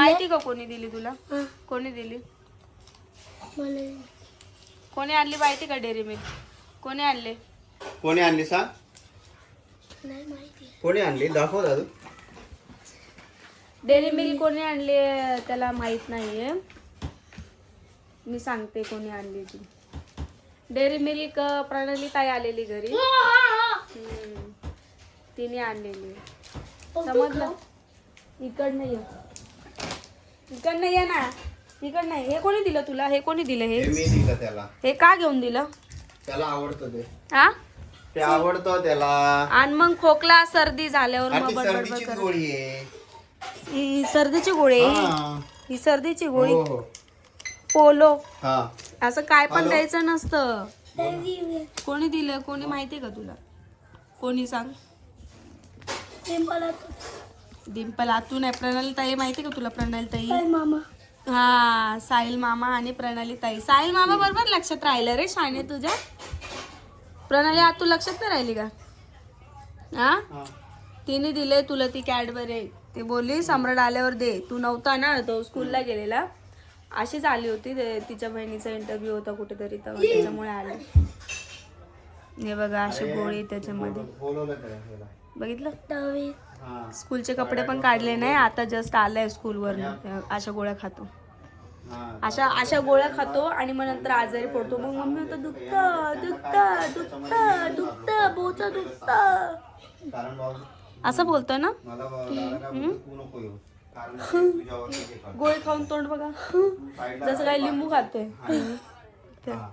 माहिती का कोणी दिली तुला? कोणी दिली? कोणी आणली माहिती का? डेअरी मिल्क कोणी आणले? कोणी आणली सांग? नाही माहिती. कोणी आणली दाखव दादू. डेअरी मिल्क कोणी आणली त्याला माहित नाहीये. मी सांगते कोणी आणली ती. डेअरी मिल्क प्रणाली ताई आलेली घरी. तिने आणलेली. समजलं? इकडनं ये. इकडनं ये ना. इकडनं ये. हे कोणी दिलं तुला? हे कोणी दिलं? हे मी दिलं त्याला. हे का घेऊन दिलं? त्याला आवडतं ते. हा? ते आवडतं त्याला. आणि मग खोकला सर्दी झाल्यावर आणि मग ती बडबड सर्दीची कर. गोळी आहे. ही सर्दीची गोळी आहे. हा. ही सर्दीची गोळी. हो. पोलो हा. असं काय पण हॅलो? द्यायचं नसतं. कोणी दिलं? कोणी माहितीये का तुला? कोणी सांग? डिंपल आतून आहे. प्रणाली ताई माहिती का तुला? प्रणाली ताई मामा. हा, साहिल मामा आणि प्रणाली ताई. साहिल मामा बरोबर लक्षात राहिलं रे शाने तुझ्या. प्रणाली आतू लक्षात नाही राहिली का? हा, हा. तिने दिले तुला ती कॅडबरी. ती बोलली सम्राट आल्यावर दे. तू नव्हता ना, तो स्कूलला गेलेला. अशीच आली होती. तिच्या बहिणीचा इंटरव्ह्यू होता कुठेतरी, त्याच्यामुळे आली. हे बघा अशी गोळी त्याच्यामध्ये. बोलवलं त्याला. बघितलं? हा. स्कूलचे कपडे पण काढले नाही. आता जस्ट आलाय स्कूलवर. अशा गोळ्या खातो. हा. अशा गोळ्या खातो आणि मग नंतर आजारी पडतो. मग मम्मी होतं दुखतं बोचा दुखतं कारण बाबा असं बोलतोय ना. मला दादा काय बोलतो, तू नको येऊ. कारण ते तुझ्यावर हे करतं. गोळी खाऊन तोंड बघा जसं काय लिंबू खातोय. हा.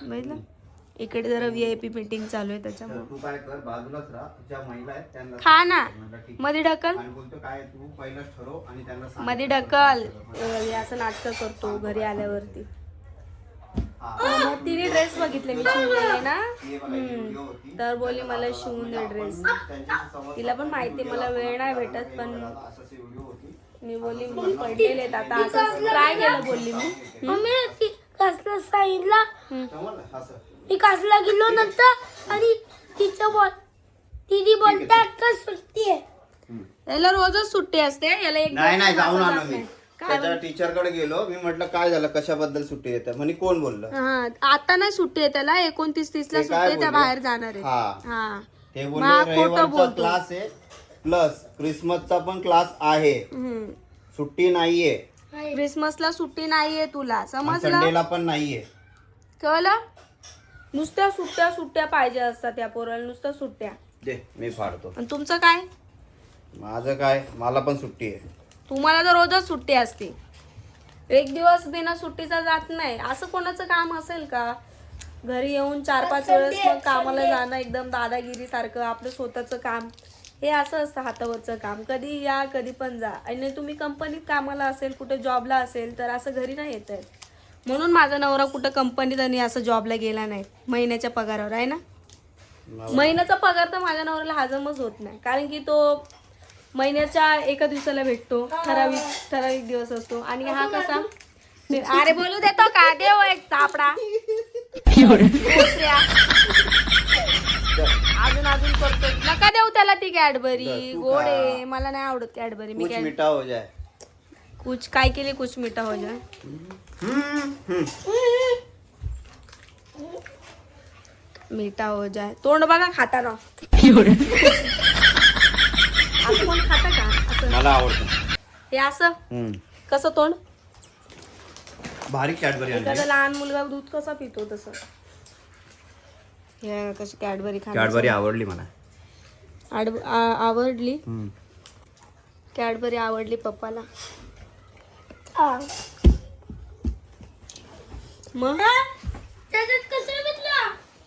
बघितलं? इकडे जरा VIP मीटिंग चालू आहे तर त्याच्यामुळे. तू काय कर, बाजूलाच राहा. ज्या महिला आहेत त्यांना खा ना. म्हणलं ठीक. मध्ये ढकल. आणि बोलतो काय तू पहिलाच ठरव आणि त्यांना सांग. मध्ये ढकल. हे असं नाटक करतो घरी आल्यावरती. मग तिने ड्रेस बघितले मी शिवलेले ना. तर बोलली मला शिवून दे ड्रेस. तिला पण माहिती मला वेळ नाही भेटत, पण मी बोलली मी पडलेले आहेत आता. असं ट्राय केलं बोलली मी. मम्मी ती कसलं सांगितलं. समजलं? असं. मी कासला गेलो नंतर आणि तिचं तिने बोलतात का सुट्टी आहे. याला रोजच सुट्टी असते. याला एक नाही नाही दिवस जाऊन असं आलो जात मी. नाही. त्याच्या टीचरकडे गेलो. मी म्हटलं काय झालं, कशाबद्दल सुट्टी देतात म्हणे. कोण बोललं? हा, आता नाही सुट्टी आहे त्याला. 29-30 ला ते सुट्टी काय आहे. त्या बोलले? बाहेर जाणार आहे. हा. हा, ते मग बोलले खोटं रविवारचा बोलतो. क्लास आहे प्लस क्रिसमसचा पण क्लास आहे. सुट्टी नाहीये. क्रिसमसला सुट्टी नाहीये तुला, आणि समजलं? संडेला पण नाहीये. कळलं? नुसत्या सुट्ट्या पाहिजे असतात या पोराला. नुसत्या सुट्ट्या. दे मी फाडतो. आणि तुमचं काय? माझं काय, मला पण सुट्टी आहे. तुम्हाला तर रोजच सुट्टी असते. एक दिवस बिना सुट्टीचा जात नाही. असं कोणाचं काम असेल का? घरी येऊन 4-5 वेळेस मग कामाला जाणं एकदम दादागिरी सारखं. आपलं स्वतःचं काम हे असं असतं, हातावरचं काम. कधी या कधी पण जा. आणि तुम्ही कंपनीत कामाला असेल, कुठे जॉबला असेल, तर असं घरी नाही येत आहे. म्हणून माझा नवरा कुठं कंपनीत आणि असं जॉबला गेला नाही. महिन्याच्या पगारावर आहे ना. महिन्याचा पगार तर माझ्या नवऱ्याला हजमच होत नाही. कारण की तो महिन्याच्या एका दिवसाला भेटतो. ठराविक दिवस असतो. आणि हा कसा, अरे बोलू देतो का? देव एक सापडा. अजून करतो. नका देऊ त्याला ती कॅडबरी. गोड आहे. मला नाही आवडत कॅडबरी. मी कुछ मिठा हो जाए. कुछ काय केली कुछ मिठा हो जाए. मीठा हो जाए. तोंड बघा खाताना. असं कोण खाता का? असं मला आवडतं हे असं कसं तोंड? भारी कॅडबरी आणली. एखादा लहान मुलगा दूध कसा पितो तसं. हे कशी कॅडबरी कॅडबरी आवडली मला. आवडली. कॅडबरी आवडली पप्पाला. मग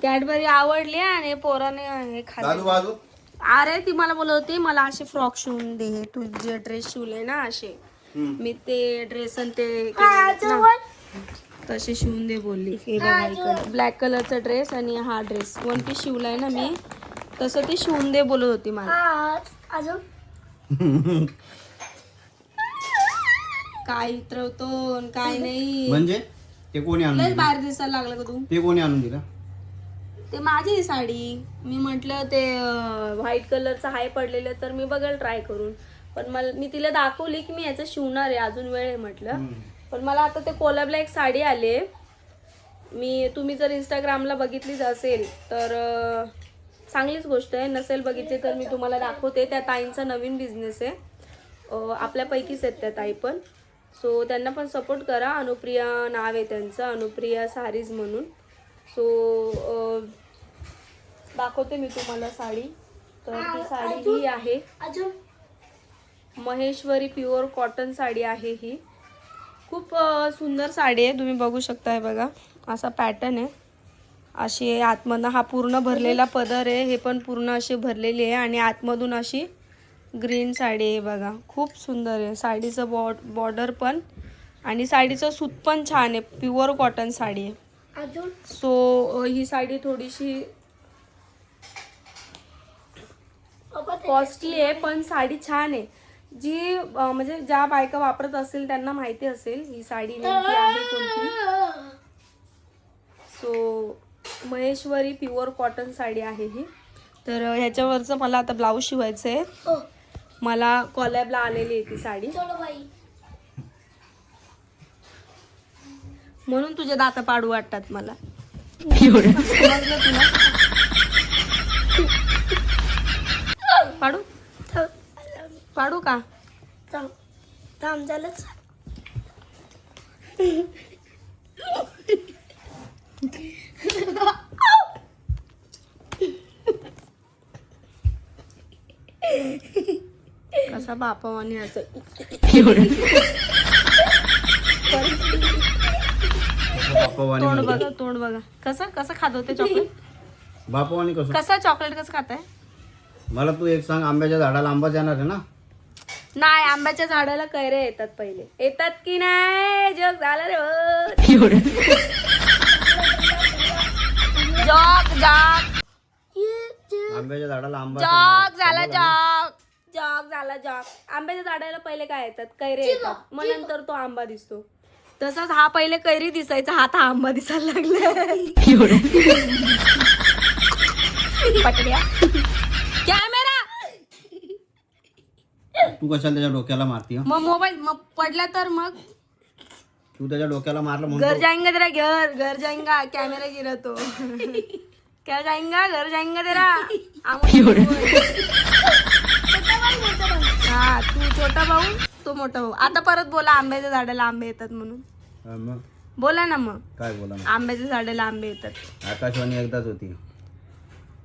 कॅडबरी आवडली आणि पोराने हे खाल्लं. बाजू अरे ती मला बोलत होती मला असे फ्रॉक शिवून दे. तू जे ड्रेस शिवले ना असे, मी ते ड्रेस आणि ते तसे शिवून दे बोलली. हे बघा इकडे ब्लॅक कलरचा ड्रेस आणि हा ड्रेस 1 पीस शिवलाय ना मी, तसं ते शिवून दे बोलत होती मला. काय इतरवतो काय नाही. म्हणजे ते कोणी आणून लयच दिलं? बाहेर दिसायला लागलं का तू? ते कोणी आणून दिलं? ते माझी साडी. मी म्हटलं ते व्हाईट कलरचं हाय पडलेलं तर मी बघेल ट्राय करून. पण मी तिला दाखवली की मी याचं शिवणार आहे, अजून वेळ आहे म्हटलं. पण मला आता ते कोलॅबला एक साडी आली आहे. तुम्ही जर इंस्टाग्रामला बघितलीच असेल तर चांगलीच गोष्ट आहे, नसेल बघितली तर मी तुम्हाला दाखवते. त्या ताईंचा नवीन बिझनेस आहे, आपल्यापैकीच आहेत त्या ताई पण. सो त्यांना पण सपोर्ट करा. अनुप्रिया नाव आहे त्यांचं, अनुप्रिया सारीज म्हणून. सो दाखवते मी तुम्हाला साडी. तर ती साडी ही आहे अजून महेश्वरी प्युअर कॉटन साडी आहे ही. खूप सुंदर साडी आहे, तुम्ही बघू शकताय बघा. असा पॅटर्न आहे, अशी आहे आतमधनं. हा पूर्ण भरलेला पदर आहे, हे पण पूर्ण अशी भरलेली आहे. आणि आतमधून अशी ग्रीन साडी आहे बघा. खूप सुंदर आहे साडीचं बॉर्डर पण, आणि साडीचं सूत पण छान आहे. प्युअर कॉटन साडी आहे. अजून सो ही साडी थोडीशी कॉस्टली आहे, पण साडी छान आहे. जी म्हणजे ज्या बायका वापरत असेल त्यांना माहिती असेल ही साडी नेमकी आहे कोणती. So Maheshwari pure cotton sari आहे ही. तर ह्याच्यावरचं मला आता ब्लाऊज शिवायचं आहे. हो मला कॉलॅबला आलेली आहे ती साडी, चलो बाई. म्हणून तुझे दात पाडू वाटतात मला. समजलं तुला? पाडू पाडू का? थांब झालं. कसा बापावानी असं बापावानी तोंड म्हणजे? बघा, तोंड बघा. कसं कसं खात होते चॉकलेट? बापावानी कसं? कसं चॉकलेट कसं खात आहे? मला तू एक सांग, आंब्याच्या झाडाला आंबाच येणार आहे ना? नाही, आंब्याच्या झाडाला कैऱ्या येतात पहिले. येतात की नाही? जग झालं रे. जग जग आंब्याच्या झाडाला आंबा जग झाला जग. जग झाला जग. आंब्याच्या झाडाला पहिले काय येतात? कैरे येतात, मग नंतर तो आंबा दिसतो. तसंच हा पहिले कैरी दिसायचा, हा आंबा दिसायला लागला. पटड्या कॅमेरा. तू कशाला त्याच्या डोक्याला मारती? मग मोबाईल मग पडला तर मग तू त्याच्या डोक्याला मारलं घर म्हणून जाएंगे तेरा, घर जाएंगा. कॅमेरा गिरा तो. क्या जाएंगा, घर जाएंगा तेरा. हा, तू छोटा भाऊ, तो मोठा भाऊ. आता परत बोला आंब्याच्या झाडाला आंबे येतात म्हणून. मग बोला ना मग. काय बोला मग? आंब्याच्या झाडाला आंबे येतात. आकाशवाणी एकदाच होती.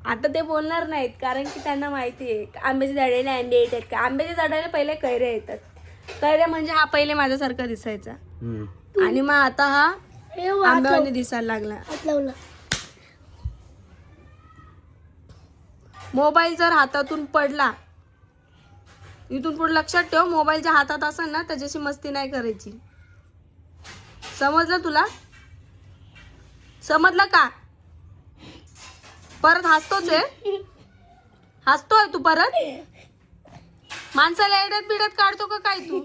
आता ते बोलणार नाहीत, कारण की त्यांना माहिती आहे आंब्याच्या झाडाला आंबे येतात का. आंब्याच्या झाडाला पहिले कैऱ्या येतात. कैऱ्या म्हणजे हा पहिले माझ्यासारखा दिसायचा, आणि मग आता हा आंब्यावानी दिसायला लागला. हात लावला. मोबाईल जर हातातून पडला, इथून पुढे लक्षात ठेव, मोबाईलच्या हातात असेल ना त्याच्याशी मस्ती नाही करायची. समजलं तुला? समजलं का? परत हसतोच आहे, हसतोय तू परत. माणसाला एड्यात बिड्यात काढतो का काय तू?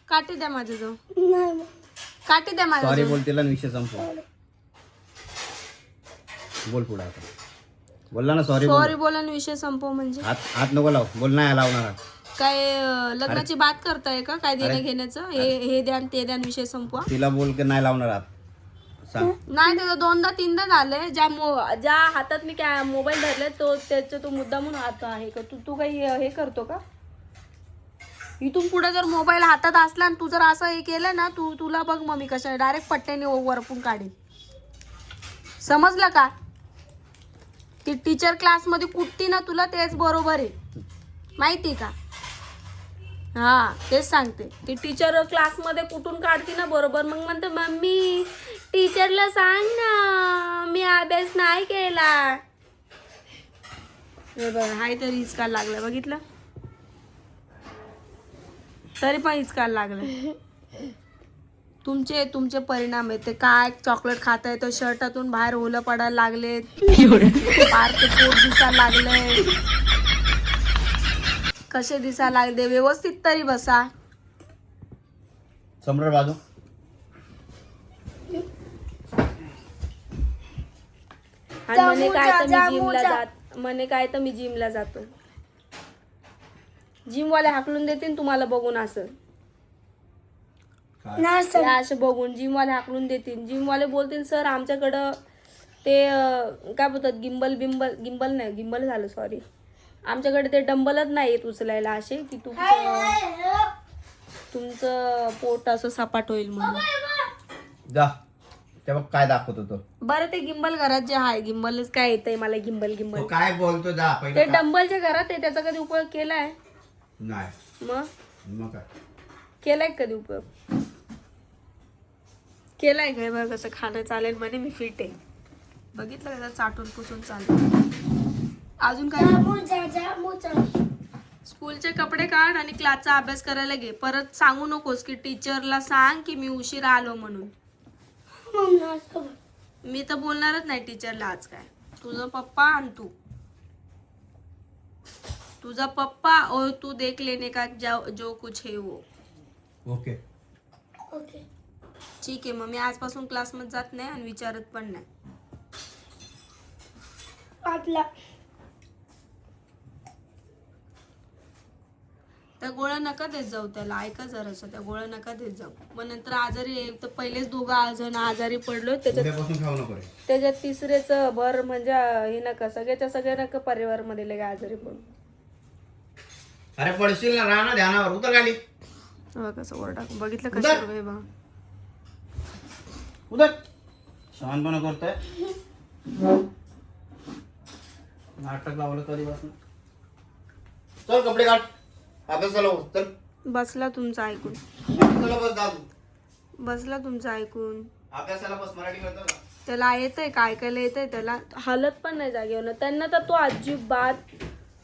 काठी द्या माझ्याजवळ, नाही काठी द्या सॉरी माझ्याजवळ. बोल, तिला विषय संपव. बोल पुढे आता. बोलला ना सॉरी बोल. सॉरी बोला आणि विषय संपव म्हणजे हात नको लाव. बोल, नाही लावणार. काय लग्नाची बात करताय का? काय देणं घेण्याचं? हे द्या आणि ते द्या आणि विषय संपवा. तिला बोल की नाही लावणार हात. सांग. नाही, त्याचं दोनदा तीनदा झालंय. ज्या हातात मी काय मोबाईल धरले तो त्याचा तो मुद्दा म्हणून हात आहे का? तू काही हे करतो का? इथून पुढे जर मोबाईल हातात असला आणि तू जर असं हे केलं ना, तुला बघ मग मी कशा डायरेक्ट पट्ट्याने वरपून काढेल. समजलं का? ती टीचर क्लासमध्ये कुठती ना तुला, तेच बरोबर आहे, माहिती का? हा, तेच सांगते. ती टीचर क्लासमध्ये कुठून काढते ना बरोबर, मग म्हणते मम्मी टीचरला सांग ना मी अभ्यास नाही केला. हे बघ, हाय तरी हिचका लागला, बघितलं? तरी पण हिचका लागला. तुमचे परिणाम आहे ते. काय चॉकलेट खाताय तर शर्टातून बाहेर ओलं पडायला लागले, पार ते पोट दिसायला लागले. कसे दिसायला लागले? व्यवस्थित तरी बसा. सम्राट बाजू. आणि म्हणे काय तर मी जिमला जातो. जिमवाले हाकलून देतील तुम्हाला बघून असं. ना ते असे बघून जिमवाले हाकलून देतील. जिमवाले बोलतील सर आमच्याकडं ते काय बोलतात गिंबल नाही गिंबल झालं सॉरी, आमच्याकडे ते डंबलच नाही येत उचलायला असे की तुमचं पोट असं सपाट होईल म्हणून. जा ते बघ काय दाखवत होतो. बरं ते गिंबल घरात जे आहे गिंबलच काय येतंय मला गिंबल तो काय बोलतो जा ते पहिले. डंबलच्या घरात आहे त्याचा कधी उपयोग केलाय नाही मग काय केलाय कधी उपयोग केलाय काय बघ कसं खाणं चालेल म्हणे मी फिट आहे. बघितलं का चाटून पुसून चालेल. अजून काय स्कूलचे कपडे काढ आणि क्लासचा अभ्यास करायला घे. परत सांगू नकोस की टीचरला सांग की मी उशिरा आलो म्हणून. मी तर बोलणारच नाही टीचरला आज काय. तुझा पप्पा आणि तू तुझा पप्पा और तू देख लेने का जो कुछ है वो. ओके ठीक आहे मग मी आजपासून क्लासमध्ये जात नाही आणि विचारत पण नाही. त्या गोळ्या नका देत जाऊ त्याला. ऐका जराशा त्या गोळ्या नका देत जाऊ. मग नंतर आजारी तर पहिलेच दोघं जण आजारी पडलो उद्यापासून खाऊ नको रे. त्याच्यात तिसरेच भर म्हणजे हे नका सगळ्याच्या सगळ्या नका परिवार मध्ये लगे आजारी पडून. अरे पडशील ना राहणार ध्यानावर उतर खाली. कसं ओरडा बघितलं कसं बघ उतर शांतपणा करतोय. नाटक लावलं कधीपासून. चल कपडे काढ अभ्यासाला बस. चल बसला तुमचं ऐकून अभ्यासाला बस दादू. बसला तुमचं ऐकून. अभ्यासाला बस. मराठी करतो का त्याला येतंय का ऐकायला येतंय त्याला. हालत पण नाही जागेवर. त्यांना तर तो अजिबात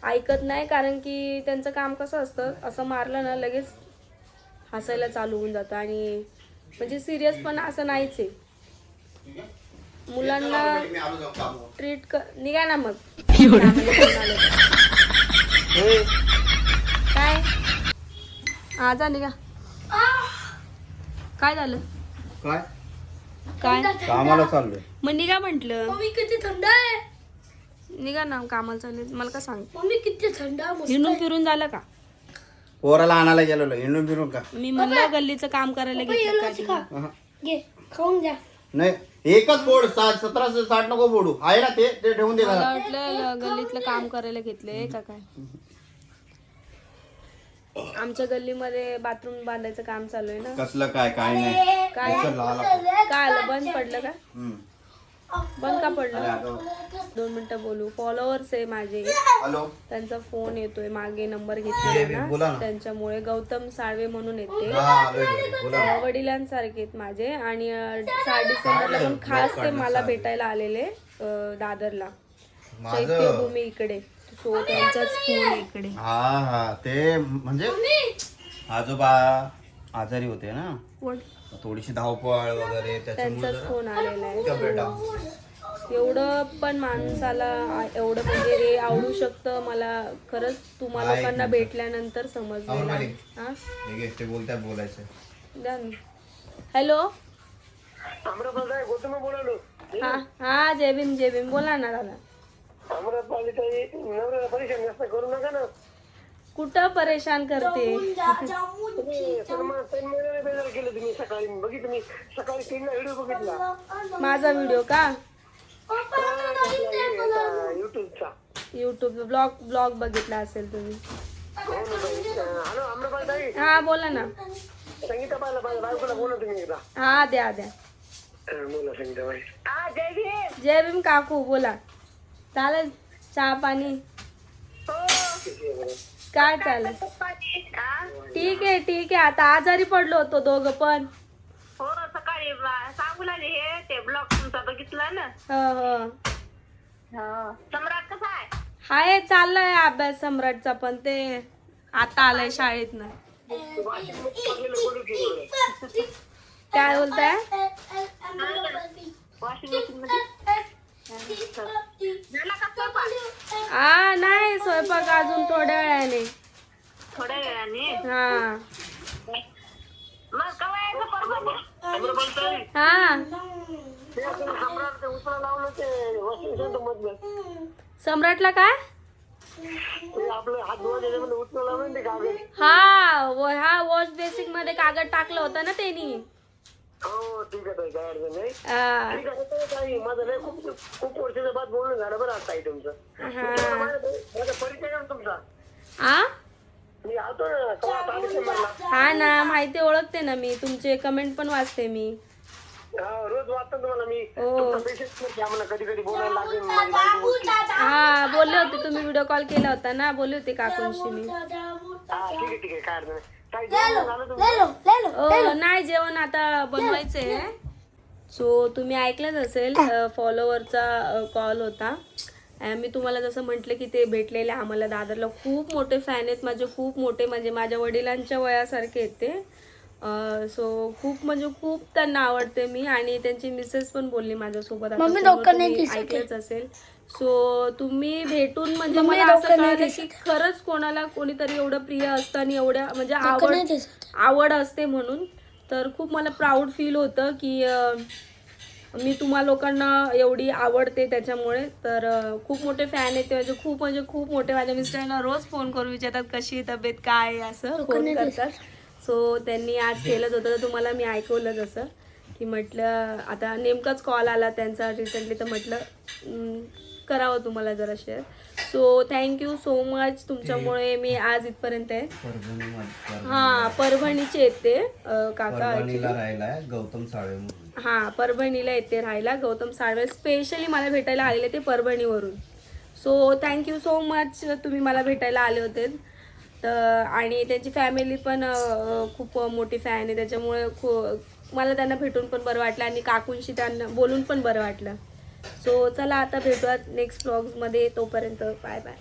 ऐकत नाही कारण की त्यांचं काम कसं असतं असं मारलं ना लगेच हसायला चालू होऊन जातं. आणि म्हणजे सिरियस पण असं नाहीच आहे. मुलांना मी आलो जाऊ काम. ट्रीट निघा ना मग. काय आजा निघा. काय झालं काय काय कामाला चाललोय. मग निघा म्हंटल. मम्मी किती थंड आहे. निघा ना कामाला चालले. मला का सांग मम्मी किती थंड आहे. हिंडून फिरून झालं का. पोराला आणायला गेलेलो हिंडून फिरून का. मी म्हणलं गल्लीचं काम करायला घेतलं काय तुम्ही? घे खाऊन जा. नाही एकच फोड 1760 नको फोडू आहे ना ते ठेवून दे मला घरात. वाटलं गल्लीतलं काम करायला घेतलंय का काय. आमच्या गल्लीमध्ये बाथरूम बांधायचं काम चालू आहे ना. कसलं काय काय नाही. काय चल, लहाला. काय आलं बंद पडलं का. हम्म. बंद का अरे पडलं. अगं. 2 मिनिटं बोलू. फॉलोअर्स आहे माझे हॅलो त्यांचा फोन येतोय मागे नंबर बोला घेतलेला ना. त्यांच्यामुळे गौतम साळवे म्हणून येते. हा आलोय घरी. बोला ना. वडिलांसारखे आहेत माझे. आणि 4 डिसेंबरला पण खास ते मला भेटायला आलेले दादरला चैत्यभूमी इकडे. सो त्यांचाच फोन इकडे. हा ते म्हणजे आजोबा आजारी होते ना कोण थोडीशी धावपळ वगैरे त्याच्यामुळे त्यांचाच जरा फोन आलेला आहे. इतका बेटा. एवढं पण माणसाला एवढं म्हणजे हे आवडू शकतं मला खरंच तुम्हा लोकांना भेटल्यानंतर समजलेलं आहे. हा हे घे, ते बोलतात बोलायचं. द्या ना. हॅलो हा हा जय भीम बोला ना दादा. कुठं परेशान करते. माझा व्हिडिओ का युट्यूब ब्लॉग बघितला असेल तुम्ही. हा बोला ना. हा द्या जय भीम काकू बोला. चालेल चहा पाणी काय चालेल. ठीक आहे आता आजारी पडलो होतो दोघं पण. हो सकाळी सांगू लागले हे ते ब्लॉग तुमचा बघितला ना. हो सम्राट कसा आहे. हाय चाललाय अभ्यास सम्राटचा पण ते आता आलाय शाळेतनं. काय बोलताय. वॉशिंग मशीन मध्ये झाला का स्वयंपाक. नाही स्वयंपाक अजून थोड्या वेळाने. थोड्या वेळाने. हा मग कवा यायचं परत. हा सम्राटला काय आपलं हात धुवा त्याच्यामध्ये उचलला नाही ते कागद. हा वॉश बेसिक मध्ये कागद टाकलं होतं ना त्यांनी. हो ठीक आहे ताई, काय अडचण नाही. हा. ठीक आहे ताई, ताई माझं नाही खूप खूप वर्षाच्या बाद बोलणं झालं बरं आता ताई तुमचं. माझा परिचय आहे ना तुमचा. आ? मी आलतो ना कवा डिसेंबरला. हा ना, माहिती, ओळखते ना मी, तुमचे कमेंट पण वाचते मी. रोज वाटतं तुम्हाला मी. हो. तुमचा पेशंट नाही, आम्हाला कधी कधी बोलायला लागेल. माझी बायको बोलते. हा, बोलले होते तुम्ही, व्हिडिओ कॉल केला होता ना, बोलले होते काकूंशी मी. हा ठीक आहे काय अडचण नाही. ताई जेवण झालं तुमचं? नाही, जेवण आता बनवायचंय. सो तुम्ही ऐकलंच असेल, फॉलोवरचा कॉल होता. मी तुम्हाला जसं म्हटलं की ते भेटलेले आम्हाला दादरला, खूप मोठे फॅन आहेत माझे, खूप मोठे, म्हणजे माझ्या वडिलांच्या वयासारखे आहेत ते. सो खूप म्हणजे खूप त्यांना आवडते मी, आणि त्यांची मिसेस पण बोलली माझ्यासोबत, आता तुम्ही ऐकलंच असेल. सो तुम्ही भेटून म्हणजे मला असं कळलं की खरंच कोणाला कोणीतरी एवढं प्रिय असतं आणि एवढ्या म्हणजे आवड असते म्हणून. तर खूप मला प्राऊड फील होतं की मी तुम्हा लोकांना एवढी आवडते त्याच्यामुळे. तर खूप मोठे फॅन आहेत ते माझे, खूप म्हणजे खूप मोठे. माझ्या मिस्टरांना रोज फोन करून विचारतात कशी तब्येत, काय, असं फोन करतात. सो त्यांनी आज केलंच होतं, तर तुम्हाला मी ऐकवलं जसं की म्हटलं आता नेमकाच कॉल आला त्यांचा रिसेंटली, तर म्हटलं करावं तुम्हाला जरा share. So thank you so much, तुमच्यामुळे मी आज इथपर्यंत आहे. हां, परभणीचे आहेत ते काका. राहिलाय गौतम साळवे म्हणून. हां, परभणीला येते राहायला. गौतम साळवे स्पेशली मला भेटायला आलेले ते परभणीवरून. सो थँक्यू सो मच, तुम्ही मला भेटायला आले होते. तर आणि त्यांची फॅमिली पण खूप मोठी फॅन आहे, त्याच्यामुळे मला त्यांना भेटून पण बरं वाटलं आणि काकूंशी त्यांना बोलून पण बरं वाटलं. सो चला आता भेटूयात नेक्स्ट व्लॉग्समध्ये, तोपर्यंत बाय बाय.